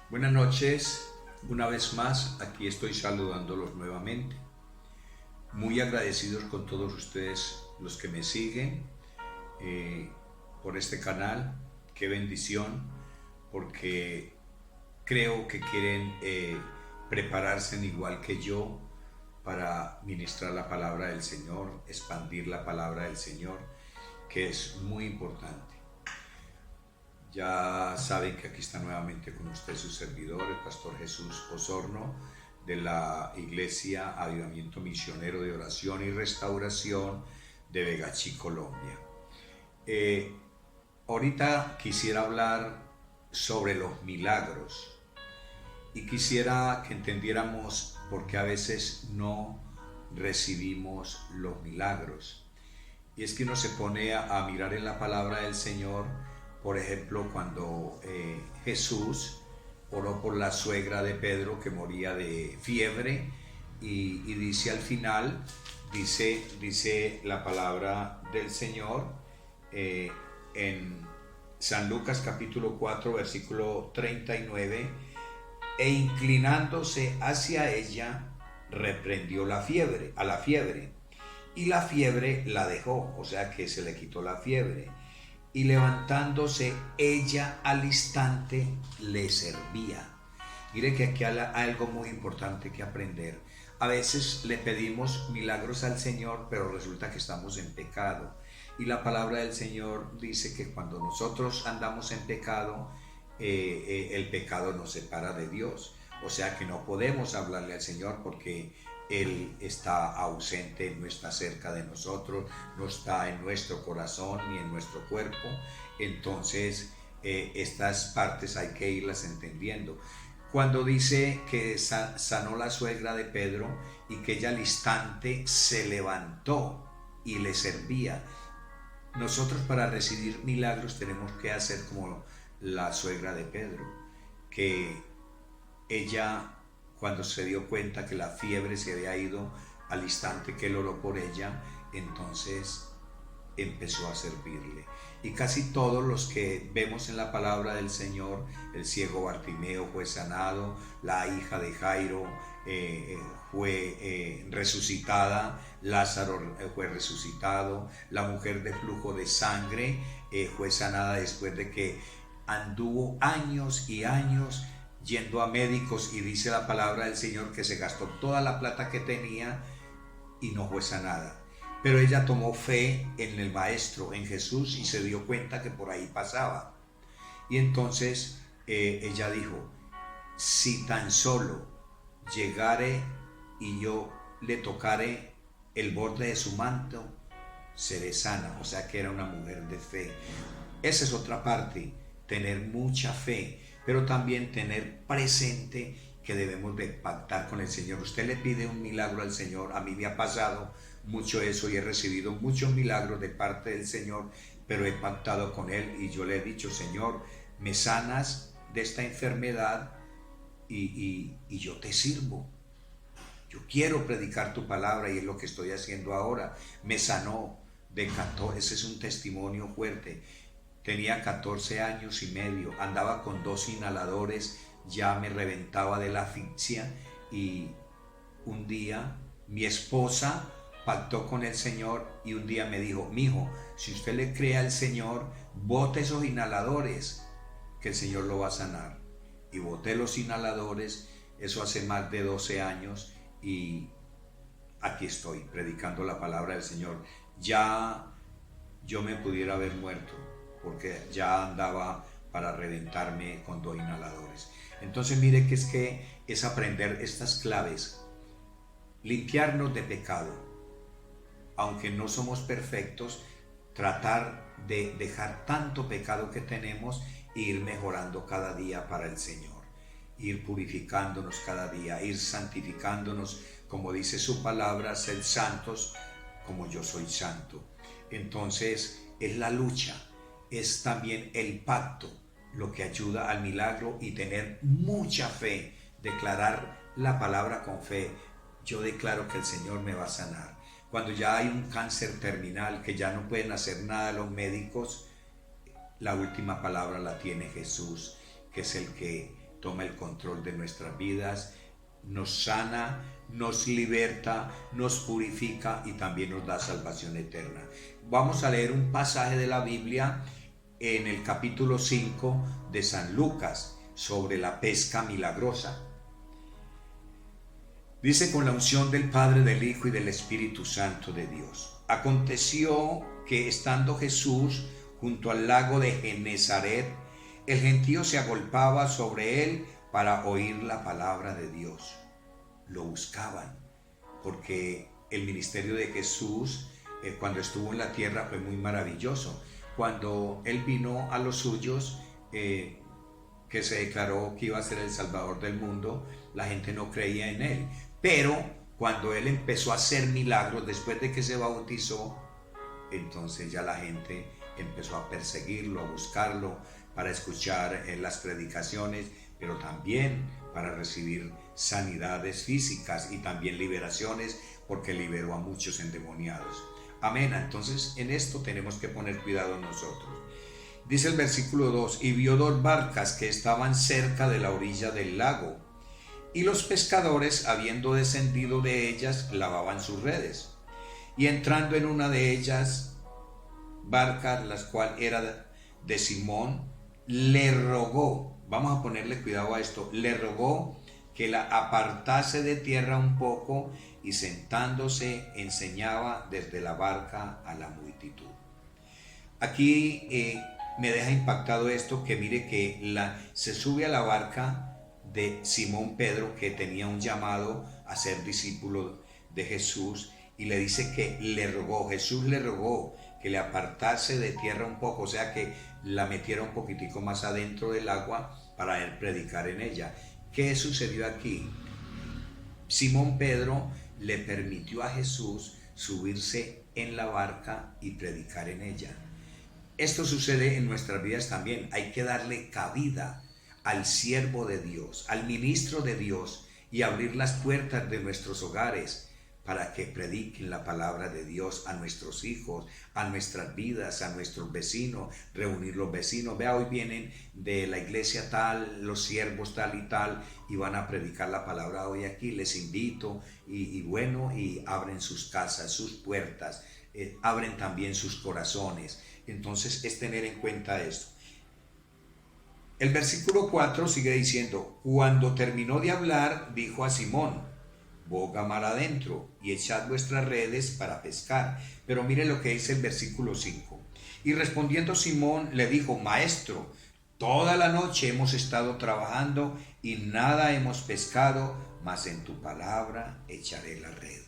Buenas noches, una vez más, aquí estoy saludándolos nuevamente. Muy agradecidos con todos ustedes los que me siguen eh, por este canal. Qué bendición, porque creo que quieren prepararse igual que yo para ministrar la palabra del Señor, expandir la palabra del Señor, que es muy importante. Ya saben que aquí está nuevamente con usted su servidor, el pastor Jesús Osorno, de la Iglesia Avivamiento Misionero de Oración y Restauración de Vegachí, Colombia. Eh, Ahorita quisiera hablar sobre los milagros y quisiera que entendiéramos por qué a veces no recibimos los milagros. Y es que uno se pone a mirar en la palabra del Señor, por ejemplo, cuando Jesús oró por la suegra de Pedro que moría de fiebre y dice al final, dice la palabra del Señor en San Lucas capítulo 4 versículo 39, e inclinándose hacia ella, reprendió a la fiebre, y la fiebre la dejó, o sea que se le quitó la fiebre, y levantándose ella al instante le servía. Mire que aquí hay algo muy importante que aprender. A veces le pedimos milagros al Señor, pero resulta que estamos en pecado. Y la palabra del Señor dice que cuando nosotros andamos en pecado, el pecado nos separa de Dios. O sea que no podemos hablarle al Señor porque Él está ausente, no está cerca de nosotros, no está en nuestro corazón ni en nuestro cuerpo. Entonces, estas partes hay que irlas entendiendo. Cuando dice que sanó la suegra de Pedro y que ella al instante se levantó y le servía. Nosotros para recibir milagros tenemos que hacer como la suegra de Pedro, que ella, cuando se dio cuenta que la fiebre se había ido al instante que él oró por ella, entonces empezó a servirle. Y casi todos los que vemos en la palabra del Señor, el ciego Bartimeo fue sanado, la hija de Jairo fue resucitada, Lázaro fue resucitado, la mujer de flujo de sangre fue sanada después de que anduvo años y años yendo a médicos, y dice la palabra del Señor que se gastó toda la plata que tenía y no fue sanada. Pero ella tomó fe en el Maestro, en Jesús, y se dio cuenta que por ahí pasaba. Y entonces ella dijo, si tan solo llegare y yo le tocare el borde de su manto, seré sana. O sea que era una mujer de fe. Esa es otra parte, tener mucha fe, pero también tener presente que debemos de pactar con el Señor. Usted le pide un milagro al Señor. A mí me ha pasado mucho eso y he recibido muchos milagros de parte del Señor, pero he pactado con Él y yo le he dicho, Señor, me sanas de esta enfermedad y yo te sirvo. Yo quiero predicar tu palabra y es lo que estoy haciendo ahora. Me sanó de 14, ese es un testimonio fuerte. Tenía 14 años y medio, andaba con 2 inhaladores, ya me reventaba de la asfixia, y un día mi esposa pactó con el Señor y un día me dijo, mijo, si usted le cree al Señor, bote esos inhaladores, que el Señor lo va a sanar. Y boté los inhaladores, eso hace más de 12 años, y aquí estoy predicando la palabra del Señor. Ya yo me pudiera haber muerto, porque ya andaba para reventarme con 2 inhaladores. Entonces mire que es aprender estas claves, limpiarnos de pecado, aunque no somos perfectos, tratar de dejar tanto pecado que tenemos e ir mejorando cada día para el Señor, ir purificándonos cada día, ir santificándonos, como dice su palabra, ser santos como yo soy santo. Entonces es la lucha, es también el pacto lo que ayuda al milagro, y tener mucha fe, declarar la palabra con fe. Yo declaro que el Señor me va a sanar. Cuando ya hay un cáncer terminal que ya no pueden hacer nada los médicos, la última palabra la tiene Jesús, que es el que toma el control de nuestras vidas, nos sana, nos liberta, nos purifica y también nos da salvación eterna. Vamos a leer un pasaje de la Biblia en el capítulo 5 de San Lucas sobre la pesca milagrosa. Dice: con la unción del Padre, del Hijo y del Espíritu Santo de Dios. Aconteció que estando Jesús junto al lago de Genezaret, el gentío se agolpaba sobre él para oír la palabra de Dios. Lo buscaban, porque el ministerio de Jesús, cuando estuvo en la tierra, fue muy maravilloso. Cuando él vino a los suyos, que se declaró que iba a ser el Salvador del mundo, la gente no creía en él. Pero cuando él empezó a hacer milagros, después de que se bautizó, entonces ya la gente empezó a perseguirlo, a buscarlo, para escuchar las predicaciones, pero también para recibir sanidades físicas y también liberaciones, porque liberó a muchos endemoniados. Amén. Entonces en esto tenemos que poner cuidado nosotros. Dice el versículo 2: y vio 2 barcas que estaban cerca de la orilla del lago, y los pescadores, habiendo descendido de ellas, lavaban sus redes. Y entrando en una de ellas, barca, la cual era de Simón, le rogó, vamos a ponerle cuidado a esto, le rogó que la apartase de tierra un poco, y sentándose enseñaba desde la barca a la multitud. Aquí me deja impactado esto, que mire que se sube a la barca de Simón Pedro, que tenía un llamado a ser discípulo de Jesús, y le dice que le rogó, Jesús le rogó que le apartase de tierra un poco, o sea que la metiera un poquitico más adentro del agua para él predicar en ella. ¿Qué sucedió aquí? Simón Pedro le permitió a Jesús subirse en la barca y predicar en ella. Esto sucede en nuestras vidas también. Hay que darle cabida al siervo de Dios, al ministro de Dios, y abrir las puertas de nuestros hogares para que prediquen la palabra de Dios a nuestros hijos, a nuestras vidas, a nuestros vecinos, reunir los vecinos. Vea, hoy vienen de la iglesia tal, los siervos tal y tal, y van a predicar la palabra hoy aquí, les invito, y abren sus casas, sus puertas, abren también sus corazones. Entonces es tener en cuenta esto. El versículo 4 sigue diciendo: cuando terminó de hablar, dijo a Simón: boga mar adentro y echad vuestras redes para pescar. Pero mire lo que dice el versículo 5. Y respondiendo Simón le dijo: maestro, toda la noche hemos estado trabajando y nada hemos pescado, mas en tu palabra echaré la red.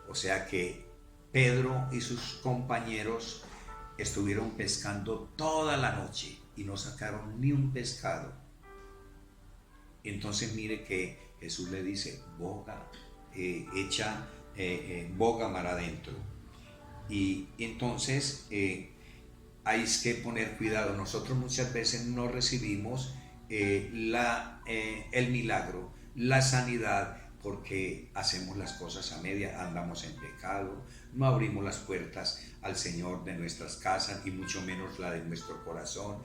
O sea que Pedro y sus compañeros estuvieron pescando toda la noche y no sacaron ni un pescado. Entonces mire que Jesús le dice: boga, boga mar adentro. Y entonces hay que poner cuidado. Nosotros muchas veces no recibimos el milagro, la sanidad, porque hacemos las cosas a media, andamos en pecado, no abrimos las puertas al Señor de nuestras casas y mucho menos la de nuestro corazón.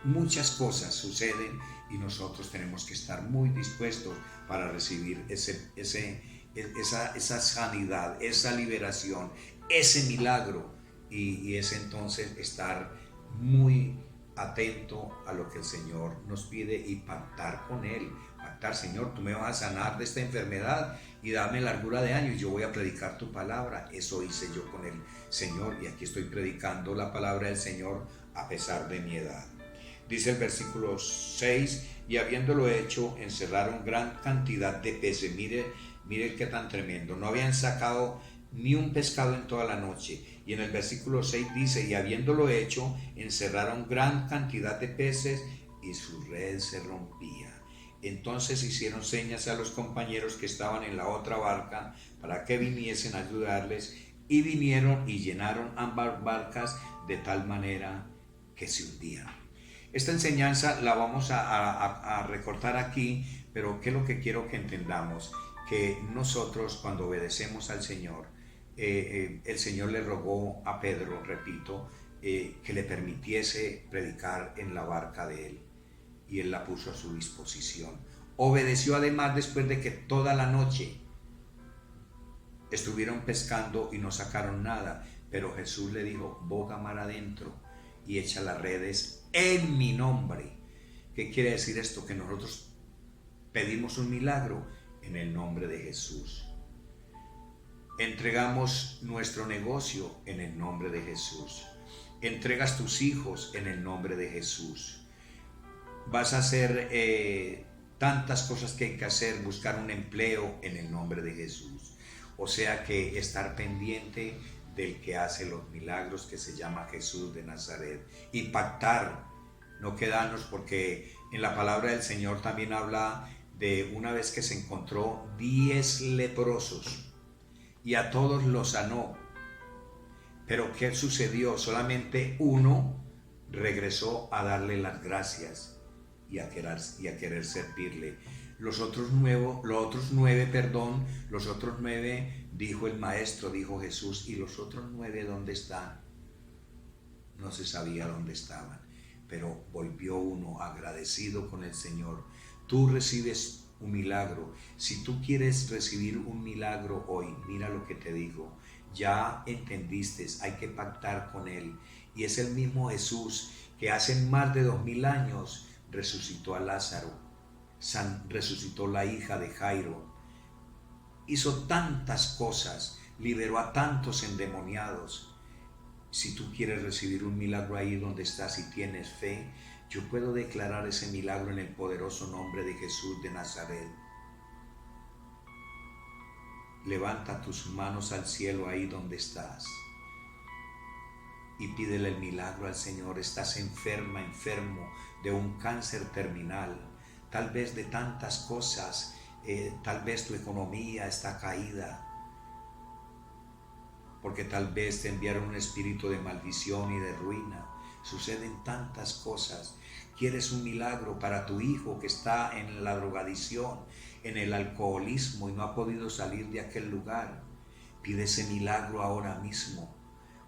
Muchas cosas suceden y nosotros tenemos que estar muy dispuestos para recibir esa sanidad, esa liberación, ese milagro, y es entonces estar muy atento a lo que el Señor nos pide y pactar con Él. Pactar: Señor, tú me vas a sanar de esta enfermedad y darme largura de años, yo voy a predicar tu palabra. Eso hice yo con el Señor, y aquí estoy predicando la palabra del Señor a pesar de mi edad. Dice el versículo 6: y habiéndolo hecho, encerraron gran cantidad de peces. Mire qué tan tremendo. No habían sacado ni un pescado en toda la noche. Y en el versículo 6 dice: y habiéndolo hecho, encerraron gran cantidad de peces y su red se rompía. Entonces hicieron señas a los compañeros que estaban en la otra barca para que viniesen a ayudarles, y vinieron y llenaron ambas barcas de tal manera que se hundían. Esta enseñanza la vamos a recortar aquí, pero ¿qué es lo que quiero que entendamos? Que nosotros, cuando obedecemos al Señor, el Señor le rogó a Pedro, repito, que le permitiese predicar en la barca de él. y él la puso a su disposición. Obedeció además después de que toda la noche estuvieron pescando y no sacaron nada, pero Jesús le dijo: boga mar adentro y echa las redes en mi nombre. ¿Qué quiere decir esto? Que nosotros pedimos un milagro en el nombre de Jesús. Entregamos nuestro negocio en el nombre de Jesús. Entregas tus hijos en el nombre de Jesús. Vas a hacer tantas cosas que hay que hacer, buscar un empleo en el nombre de Jesús. O sea que estar pendiente del que hace los milagros, que se llama Jesús de Nazaret, y pactar, no quedarnos, porque en la palabra del Señor también habla de una vez que se encontró 10 leprosos y a todos los sanó. Pero ¿qué sucedió? Solamente uno regresó a darle las gracias y a querer servirle. Los otros nueve, dijo el maestro, dijo Jesús, ¿y los otros 9 dónde están? No se sabía dónde estaban, pero volvió uno agradecido con el Señor. Tú recibes un milagro. Si tú quieres recibir un milagro hoy, mira lo que te digo. Ya entendiste, hay que pactar con Él. Y es el mismo Jesús que hace más de 2000 años resucitó a Lázaro, resucitó la hija de Jairo, hizo tantas cosas, liberó a tantos endemoniados. Si tú quieres recibir un milagro ahí donde estás y tienes fe, yo puedo declarar ese milagro en el poderoso nombre de Jesús de Nazaret. Levanta tus manos al cielo ahí donde estás y pídele el milagro al Señor. Estás enfermo de un cáncer terminal, tal vez de tantas cosas, tal vez tu economía está caída, porque tal vez te enviaron un espíritu de maldición y de ruina. Suceden tantas cosas. Quieres un milagro para tu hijo que está en la drogadicción, en el alcoholismo y no ha podido salir de aquel lugar. Pide ese milagro ahora mismo,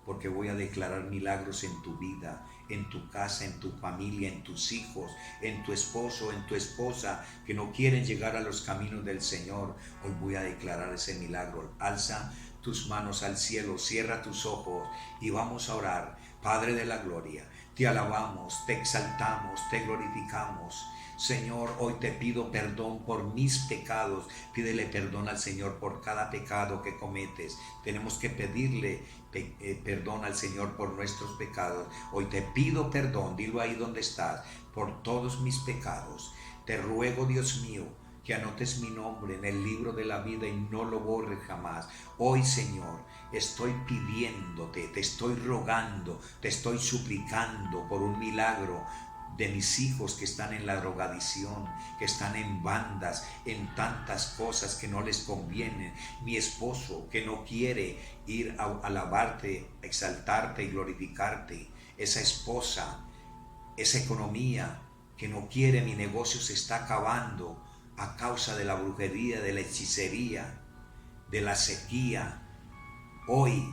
porque voy a declarar milagros en tu vida, en tu casa, en tu familia, en tus hijos, en tu esposo, en tu esposa, que no quieren llegar a los caminos del Señor. Hoy voy a declarar ese milagro. Alza tus manos al cielo, cierra tus ojos y vamos a orar. Padre de la gloria, te alabamos, te exaltamos, te glorificamos. Señor, hoy te pido perdón por mis pecados. Pídele perdón al Señor por cada pecado que cometes. Tenemos que pedirle perdón al Señor por nuestros pecados. Hoy te pido perdón, dilo ahí donde estás, por todos mis pecados. Te ruego, Dios mío, que anotes mi nombre en el libro de la vida y no lo borres jamás. Hoy, Señor, estoy pidiéndote, te estoy rogando, te estoy suplicando por un milagro de mis hijos que están en la drogadicción, que están en bandas, en tantas cosas que no les convienen. Mi esposo que no quiere ir a alabarte, exaltarte y glorificarte. Esa esposa, esa economía que no quiere, mi negocio se está acabando a causa de la brujería, de la hechicería, de la sequía. Hoy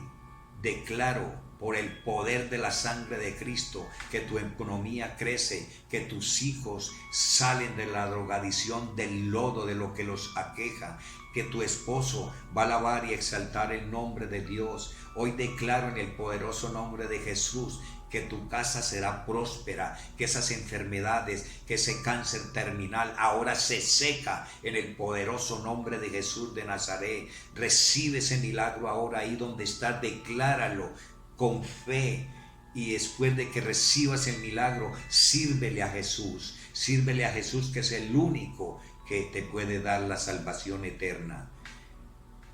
declaro por el poder de la sangre de Cristo que tu economía crece, que tus hijos salen de la drogadicción, del lodo, de lo que los aqueja, que tu esposo va a alabar y exaltar el nombre de Dios. Hoy declaro en el poderoso nombre de Jesús que tu casa será próspera, que esas enfermedades, que ese cáncer terminal ahora se seca en el poderoso nombre de Jesús de Nazaret. Recibe ese milagro ahora ahí donde estás, decláralo con fe, y después de que recibas el milagro, sírvele a Jesús que es el único que te puede dar la salvación eterna.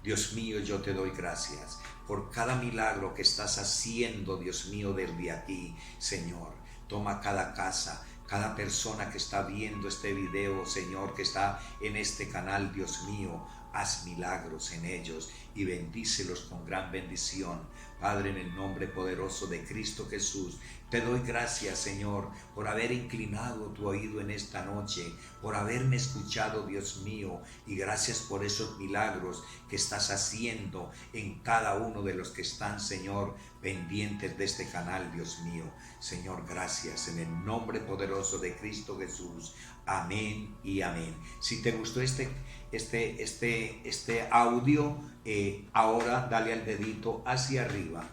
Dios mío, yo te doy gracias por cada milagro que estás haciendo, Dios mío, desde aquí, Señor. Toma cada casa, cada persona que está viendo este video, Señor, que está en este canal, Dios mío, haz milagros en ellos y bendícelos con gran bendición. Padre, en el nombre poderoso de Cristo Jesús, te doy gracias, Señor, por haber inclinado tu oído en esta noche, por haberme escuchado, Dios mío, y gracias por esos milagros que estás haciendo en cada uno de los que están, Señor, pendientes de este canal, Dios mío. Señor, gracias, en el nombre poderoso de Cristo Jesús. Amén y amén. Si te gustó este audio, ahora dale al dedito hacia arriba